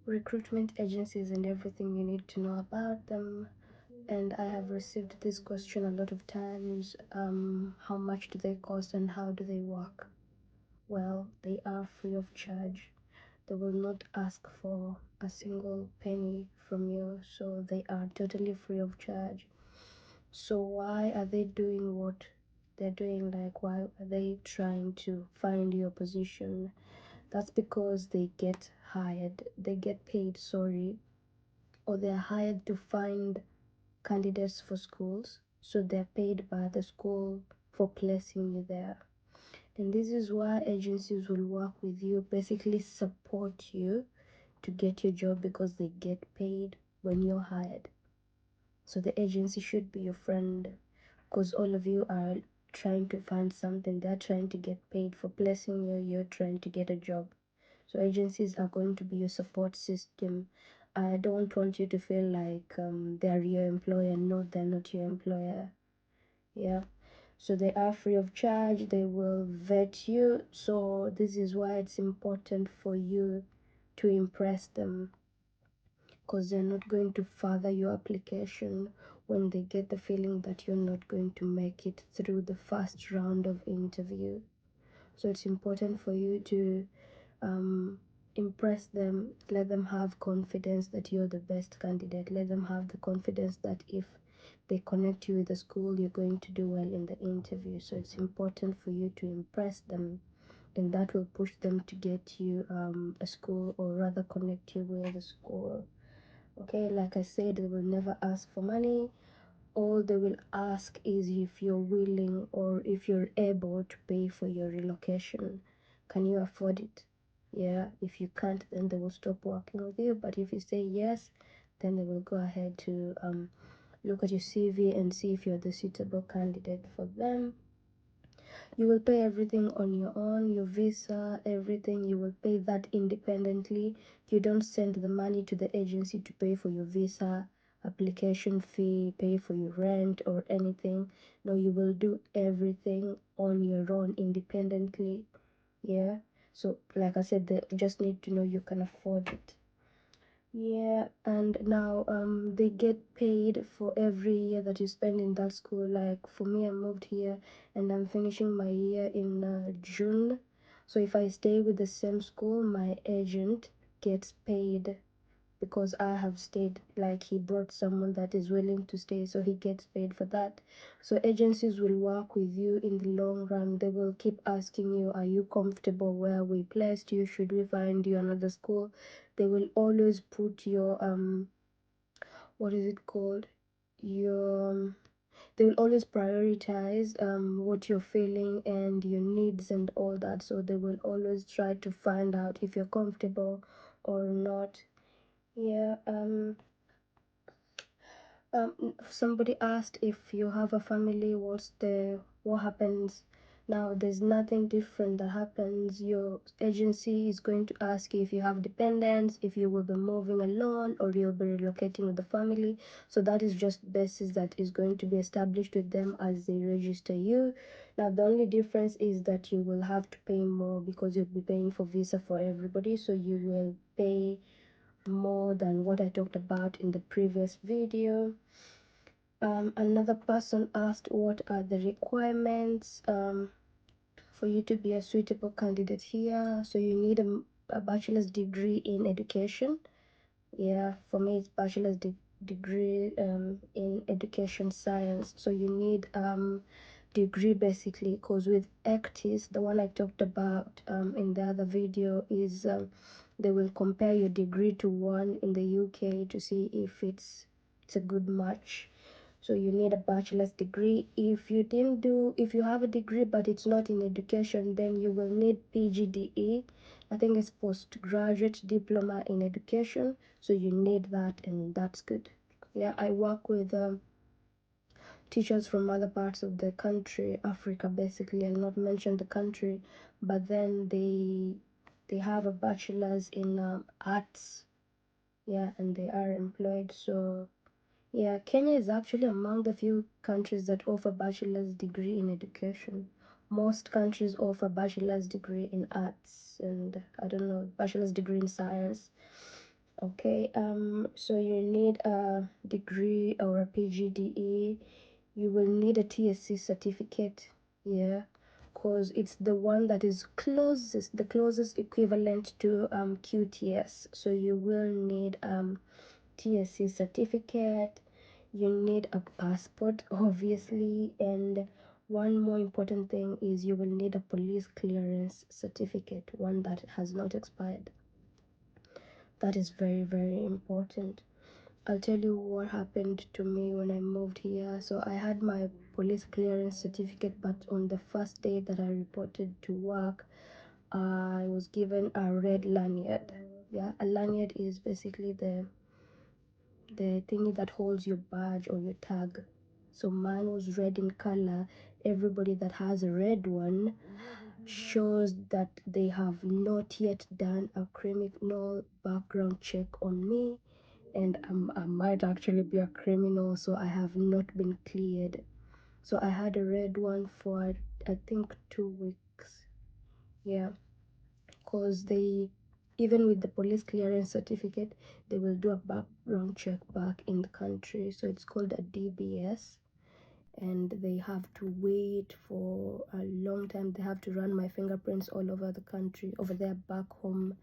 recruitment agencies and everything you need to know about them. And I have received this question a lot of times. How much do they cost and how do they work? Well, they are free of charge. They will not ask for a single penny from you, so they are totally free of charge. So why are they doing what they're doing? Like, why are they trying to find your position? That's because they get paid, or they're hired to find candidates for schools. So they're paid by the school for placing you there. And this is why agencies will work with you, basically support you to get your job, because they get paid when you're hired. So the agency should be your friend, because all of you are trying to find something. They're trying to get paid for placing you, you're trying to get a job. So agencies are going to be your support system. I don't want you to feel like they're your employer. No, they're not your employer. Yeah. So they are free of charge. They will vet you. So this is why it's important for you to impress them, because they're not going to further your application when they get the feeling that you're not going to make it through the first round of interview. So it's important for you to impress them, let them have confidence that you're the best candidate, let them have the confidence that if they connect you with the school, you're going to do well in the interview. So it's important for you to impress them, and that will push them to get you a school, or rather connect you with a school. Okay, like I said, they will never ask for money. All they will ask is if you're willing or if you're able to pay for your relocation. Can you afford it? Yeah, if you can't, then they will stop working with you. But if you say yes, then they will go ahead to look at your CV and see if you're the suitable candidate for them. You will pay everything on your own, your visa, everything. You will pay that independently. You don't send the money to the agency to pay for your visa, application fee, pay for your rent or anything. No, you will do everything on your own independently. Yeah. So like I said, they just need to know you can afford it. Yeah, and now they get paid for every year that you spend in that school. Like for me, I moved here and I'm finishing my year in June. So if I stay with the same school, my agent gets paid because I have stayed. Like he brought someone that is willing to stay, so he gets paid for that. So agencies will work with you in the long run. They will keep asking you, are you comfortable where we placed you? Should we find you another school? They will always put your what is it called? Your they will always prioritize what you're feeling and your needs and all that. So they will always try to find out if you're comfortable or not. Yeah. Somebody asked if you have a family, what happens now? There's nothing different that happens. Your agency is going to ask you if you have dependents, if you will be moving alone, or you'll be relocating with the family. So that is just basis that is going to be established with them as they register you. Now the only difference is that you will have to pay more, because you'll be paying for visa for everybody. So you will pay more than what I talked about in the previous video. Another person asked what are the requirements for you to be a suitable candidate here. So you need a bachelor's degree in education. Yeah, for me it's bachelor's degree in education science. So you need degree basically, because with ECTIS, the one I talked about in the other video, is they will compare your degree to one in the UK to see if it's a good match. So you need a bachelor's degree. If you have a degree but it's not in education, then you will need PGDE. I think it's postgraduate diploma in education. So you need that, and that's good. Yeah, I work with teachers from other parts of the country, Africa basically. I'll not mention the country, but then they have a bachelor's in arts. Yeah, and they are employed. So yeah, Kenya is actually among the few countries that offer bachelor's degree in education. Most countries offer bachelor's degree in arts and, I don't know, bachelor's degree in science. Okay, so you need a degree or a PGDE. You will need a TSC certificate, yeah, because it's the one that is closest, the closest equivalent to QTS. So you will need TSC certificate. You need a passport, obviously, and one more important thing is you will need a police clearance certificate, one that has not expired. That is very, very important. I'll tell you what happened to me when I moved here. So I had my police clearance certificate, but on the first day that I reported to work, I was given a red lanyard. Yeah, a lanyard is basically the thingy that holds your badge or your tag. So mine was red in color. Everybody that has a red one shows that they have not yet done a criminal background check on me, and I might actually be a criminal, so I have not been cleared. So I had a red one for I think 2 weeks. Yeah, because they, even with the police clearance certificate, they will do a background check back in the country. So it's called a DBS, and they have to wait for a long time. They have to run my fingerprints all over the country, over there back home,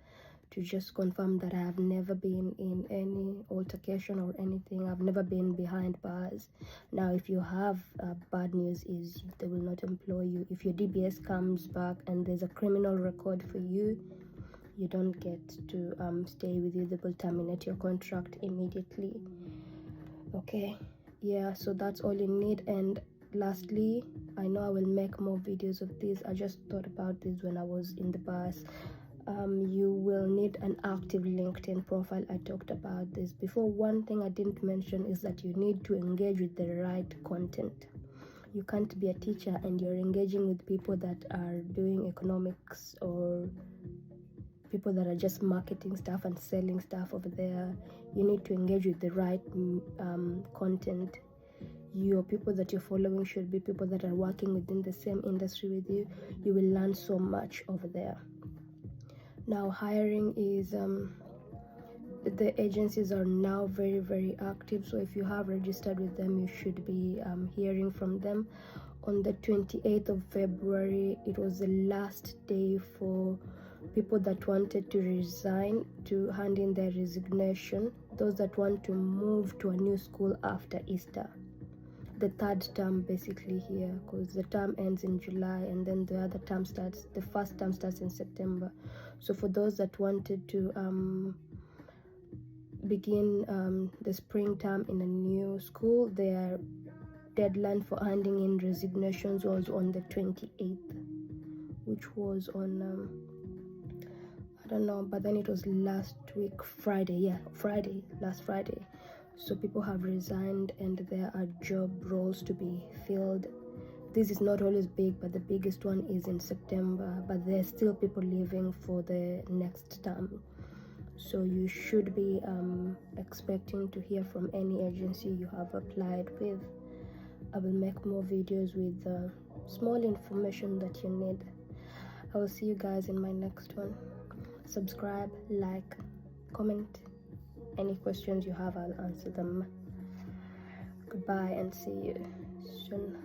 to just confirm that I have never been in any altercation or anything. I've never been behind bars. Now, if you have bad news is they will not employ you. If your DBS comes back and there's a criminal record for you, you don't get to stay with you. They will terminate your contract immediately. Okay, yeah, so that's all you need. And lastly, I know I will make more videos of this. I just thought about this when I was in the bus. You will need an active LinkedIn profile. I talked about this before. One thing I didn't mention is that you need to engage with the right content. You can't be a teacher and you're engaging with people that are doing economics, or people that are just marketing stuff and selling stuff over there. You need to engage with the right content. Your people that you're following should be people that are working within the same industry with you. You will learn so much over there. Now, hiring is the agencies are now very, very active. So if you have registered with them, you should be hearing from them. On the 28th of February, it was the last day for people that wanted to resign to hand in their resignation, those that want to move to a new school after Easter, the third term basically here, because the term ends in July and then the other term starts, the first term starts in September. So for those that wanted to begin the spring term in a new school, their deadline for handing in resignations was on the 28th, which was on I don't know, but then it was last week Friday. Yeah, last Friday. So people have resigned and there are job roles to be filled. This is not always big, but the biggest one is in September, but there's still people leaving for the next term. So you should be expecting to hear from any agency you have applied with. I will make more videos with small information that you need. I will see you guys in my next one. Subscribe, like, comment. Any questions you have, I'll answer them. Goodbye and see you soon.